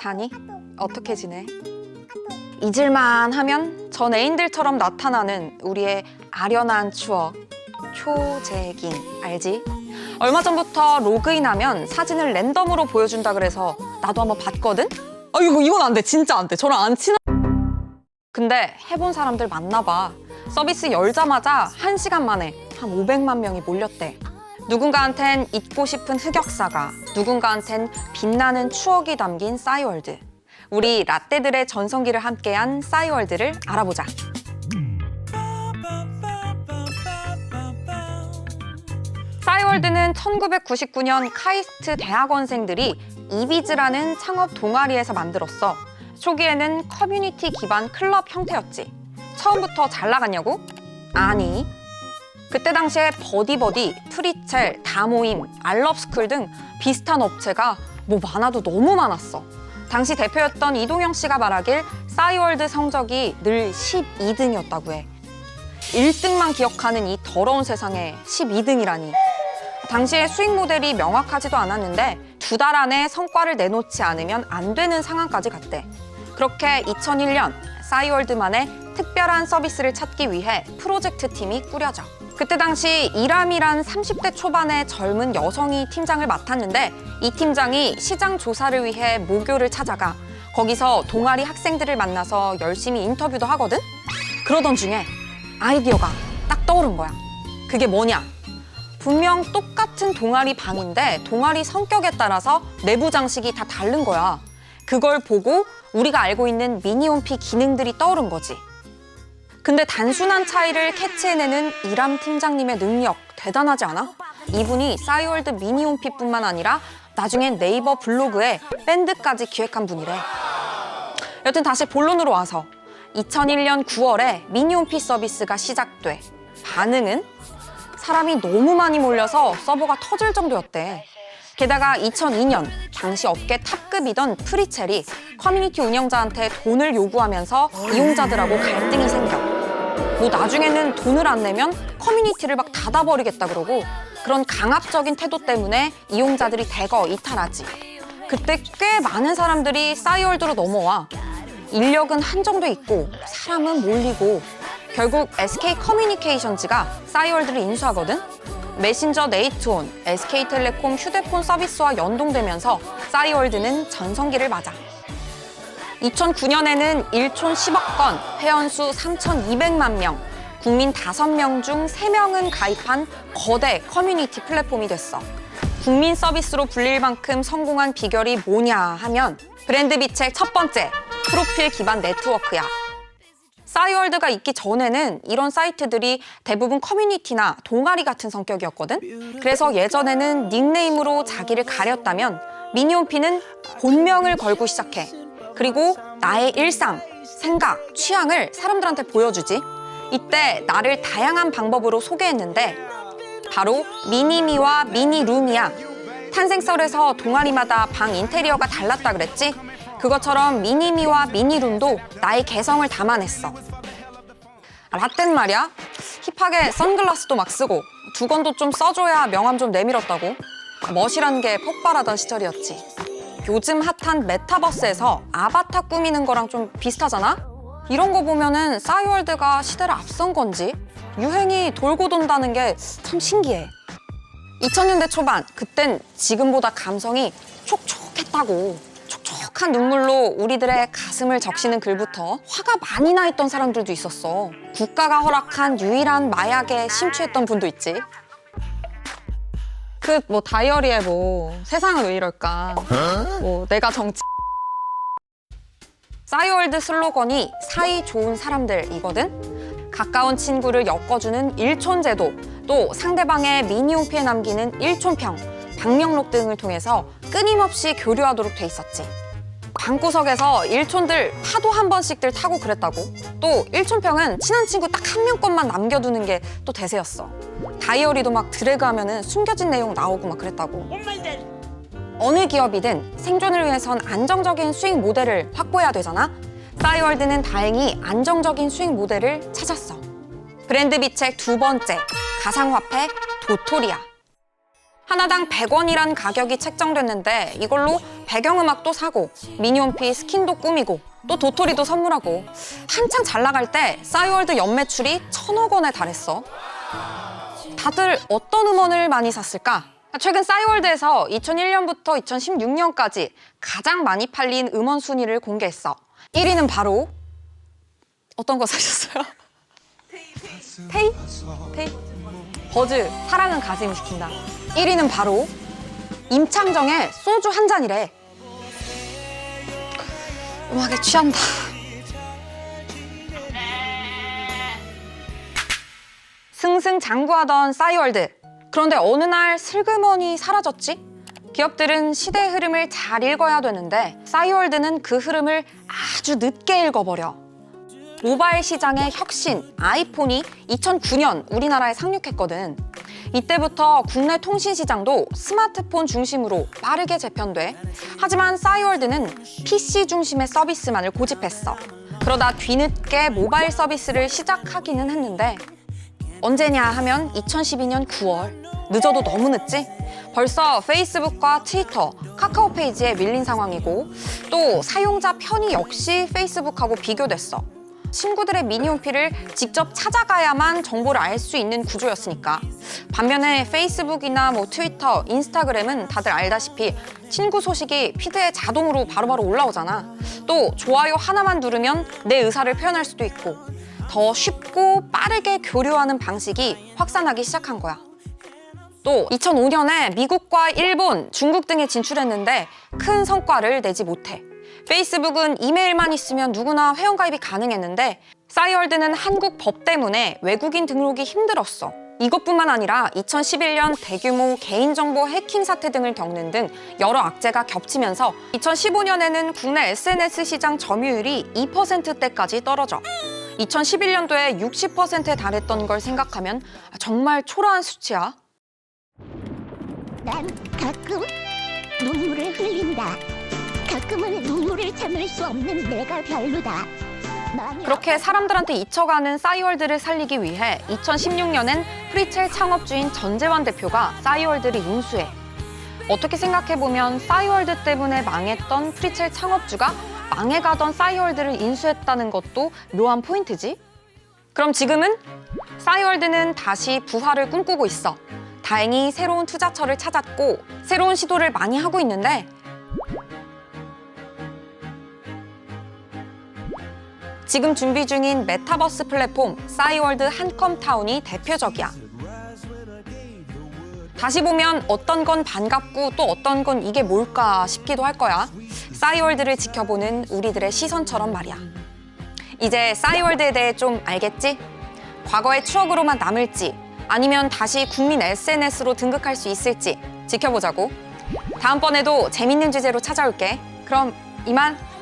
자니? 어떻게 지내? 잊을만 하면 전 애인들처럼 나타나는 우리의 아련한 추억. 초재깅 알지? 얼마 전부터 로그인하면 사진을 랜덤으로 보여준다 그래서 나도 한번 봤거든? 이건 안 돼. 진짜 안 돼. 저랑 안 친한. 근데 해본 사람들 많나 봐. 서비스 열자마자 1시간 만에 한 500만 명이 몰렸대. 누군가한텐 잊고 싶은 흑역사가, 누군가한텐 빛나는 추억이 담긴 싸이월드. 우리 라떼들의 전성기를 함께한 싸이월드를 알아보자. 싸이월드는 1999년 카이스트 대학원생들이 이비즈라는 창업 동아리에서 만들었어. 초기에는 커뮤니티 기반 클럽 형태였지. 처음부터 잘 나갔냐고? 아니. 그때 당시에 버디버디, 프리첼, 다모임, 알럽스쿨 등 비슷한 업체가 뭐 많아도 너무 많았어. 당시 대표였던 이동영 씨가 말하길 싸이월드 성적이 늘 12등이었다고 해. 1등만 기억하는 이 더러운 세상에 12등이라니. 당시에 수익 모델이 명확하지도 않았는데 2달 안에 성과를 내놓지 않으면 안 되는 상황까지 갔대. 그렇게 2001년 싸이월드만의 특별한 서비스를 찾기 위해 프로젝트 팀이 꾸려져. 그때 당시 이람이란 30대 초반의 젊은 여성이 팀장을 맡았는데 이 팀장이 시장 조사를 위해 모교를 찾아가 거기서 동아리 학생들을 만나서 열심히 인터뷰도 하거든? 그러던 중에 아이디어가 딱 떠오른 거야. 그게 뭐냐? 분명 똑같은 동아리 방인데 동아리 성격에 따라서 내부 장식이 다 다른 거야. 그걸 보고 우리가 알고 있는 미니홈피 기능들이 떠오른 거지. 근데 단순한 차이를 캐치해내는 이람 팀장님의 능력 대단하지 않아? 이분이 싸이월드 미니홈피뿐만 아니라 나중엔 네이버 블로그에 밴드까지 기획한 분이래. 여튼 다시 본론으로 와서 2001년 9월에 미니홈피 서비스가 시작돼. 반응은? 사람이 너무 많이 몰려서 서버가 터질 정도였대. 게다가 2002년 당시 업계 탑급이던 프리첼이 커뮤니티 운영자한테 돈을 요구하면서 이용자들하고 갈등이 생겨. 뭐 나중에는 돈을 안 내면 커뮤니티를 막 닫아버리겠다 그러고 그런 강압적인 태도 때문에 이용자들이 대거 이탈하지. 그때 꽤 많은 사람들이 싸이월드로 넘어와. 인력은 한정돼 있고 사람은 몰리고 결국 SK 커뮤니케이션즈가 싸이월드를 인수하거든? 메신저 네이트온, SK텔레콤 휴대폰 서비스와 연동되면서 싸이월드는 전성기를 맞아. 2009년에는 1촌 10억 건, 회원수 3,200만 명, 국민 5명 중 3명은 가입한 거대 커뮤니티 플랫폼이 됐어. 국민 서비스로 불릴 만큼 성공한 비결이 뭐냐 하면 브랜드 비책 첫 번째, 프로필 기반 네트워크야. 싸이월드가 있기 전에는 이런 사이트들이 대부분 커뮤니티나 동아리 같은 성격이었거든? 그래서 예전에는 닉네임으로 자기를 가렸다면 미니홈피는 본명을 걸고 시작해. 그리고 나의 일상, 생각, 취향을 사람들한테 보여주지. 이때 나를 다양한 방법으로 소개했는데 바로 미니미와 미니룸이야. 탄생설에서 동아리마다 방 인테리어가 달랐다 그랬지? 그것처럼 미니미와 미니룸도 나의 개성을 담아냈어. 라떼는 말이야, 힙하게 선글라스도 막 쓰고 두건도 좀 써줘야 명함 좀 내밀었다고. 멋이란 게 폭발하던 시절이었지. 요즘 핫한 메타버스에서 아바타 꾸미는 거랑 좀 비슷하잖아? 이런 거 보면은 싸이월드가 시대를 앞선 건지 유행이 돌고 돈다는 게 참 신기해. 2000년대 초반, 그땐 지금보다 감성이 촉촉했다고. 촉촉한 눈물로 우리들의 가슴을 적시는 글부터 화가 많이 나 있던 사람들도 있었어. 국가가 허락한 유일한 마약에 심취했던 분도 있지. 그 뭐 다이어리에 뭐 세상은 왜 이럴까, 뭐 내가 정치. 싸이월드 슬로건이 사이 좋은 사람들이거든. 가까운 친구를 엮어주는 일촌제도, 또 상대방의 미니홈피에 남기는 일촌평, 방명록 등을 통해서 끊임없이 교류하도록 돼 있었지. 방구석에서 일촌들 파도 한 번씩들 타고 그랬다고. 또 일촌평은 친한 친구 딱 한 명 것만 남겨두는 게 또 대세였어. 다이어리도 막 드래그하면은 숨겨진 내용 나오고 막 그랬다고. 어느 기업이든 생존을 위해선 안정적인 수익 모델을 확보해야 되잖아. 싸이월드는 다행히 안정적인 수익 모델을 찾았어. 브랜드 비책 두 번째, 가상화폐 도토리야. 하나당 100원이란 가격이 책정됐는데 이걸로 배경음악도 사고 미니홈피 스킨도 꾸미고 또 도토리도 선물하고 한창 잘 나갈 때 싸이월드 연매출이 1,000억 원에 달했어. 다들 어떤 음원을 많이 샀을까? 최근 싸이월드에서 2001년부터 2016년까지 가장 많이 팔린 음원 순위를 공개했어. 1위는 바로 어떤 거 사셨어요? 테이? 테이? 버즈, 사랑은 가슴이 시킨다. 1위는 바로 임창정의 소주 한 잔이래. 음악에 취한다. 승승장구하던 싸이월드. 그런데 어느 날 슬그머니 사라졌지? 기업들은 시대의 흐름을 잘 읽어야 되는데 싸이월드는 그 흐름을 아주 늦게 읽어버려. 모바일 시장의 혁신, 아이폰이 2009년 우리나라에 상륙했거든. 이때부터 국내 통신 시장도 스마트폰 중심으로 빠르게 재편돼. 하지만 싸이월드는 PC 중심의 서비스만을 고집했어. 그러다 뒤늦게 모바일 서비스를 시작하기는 했는데 언제냐 하면 2012년 9월. 늦어도 너무 늦지? 벌써 페이스북과 트위터, 카카오 페이지에 밀린 상황이고 또 사용자 편의 역시 페이스북하고 비교됐어. 친구들의 미니홈피를 직접 찾아가야만 정보를 알 수 있는 구조였으니까. 반면에 페이스북이나 트위터, 인스타그램은 다들 알다시피 친구 소식이 피드에 자동으로 바로바로 올라오잖아. 또 좋아요 하나만 누르면 내 의사를 표현할 수도 있고 더 쉽고 빠르게 교류하는 방식이 확산하기 시작한 거야. 또 2005년에 미국과 일본, 중국 등에 진출했는데 큰 성과를 내지 못해. 페이스북은 이메일만 있으면 누구나 회원가입이 가능했는데 싸이월드는 한국 법 때문에 외국인 등록이 힘들었어. 이것뿐만 아니라 2011년 대규모 개인정보 해킹 사태 등을 겪는 등 여러 악재가 겹치면서 2015년에는 국내 SNS 시장 점유율이 2%대까지 떨어져. 2011년도에 60%에 달했던 걸 생각하면 정말 초라한 수치야. 난 가끔 눈물을 흘린다. 가끔은 눈물을 참을 수 없는 내가 별로다. 그렇게 사람들한테 잊혀가는 싸이월드를 살리기 위해 2016년엔 프리첼 창업주인 전재환 대표가 싸이월드를 인수해. 어떻게 생각해보면 싸이월드 때문에 망했던 프리첼 창업주가 망해가던 싸이월드를 인수했다는 것도 묘한 포인트지? 그럼 지금은? 싸이월드는 다시 부활을 꿈꾸고 있어. 다행히 새로운 투자처를 찾았고 새로운 시도를 많이 하고 있는데 지금 준비 중인 메타버스 플랫폼 싸이월드 한컴타운이 대표적이야. 다시 보면 어떤 건 반갑고 또 어떤 건 이게 뭘까 싶기도 할 거야. 싸이월드를 지켜보는 우리들의 시선처럼 말이야. 이제 싸이월드에 대해 좀 알겠지? 과거의 추억으로만 남을지 아니면 다시 국민 SNS로 등극할 수 있을지 지켜보자고. 다음번에도 재밌는 주제로 찾아올게. 그럼 이만.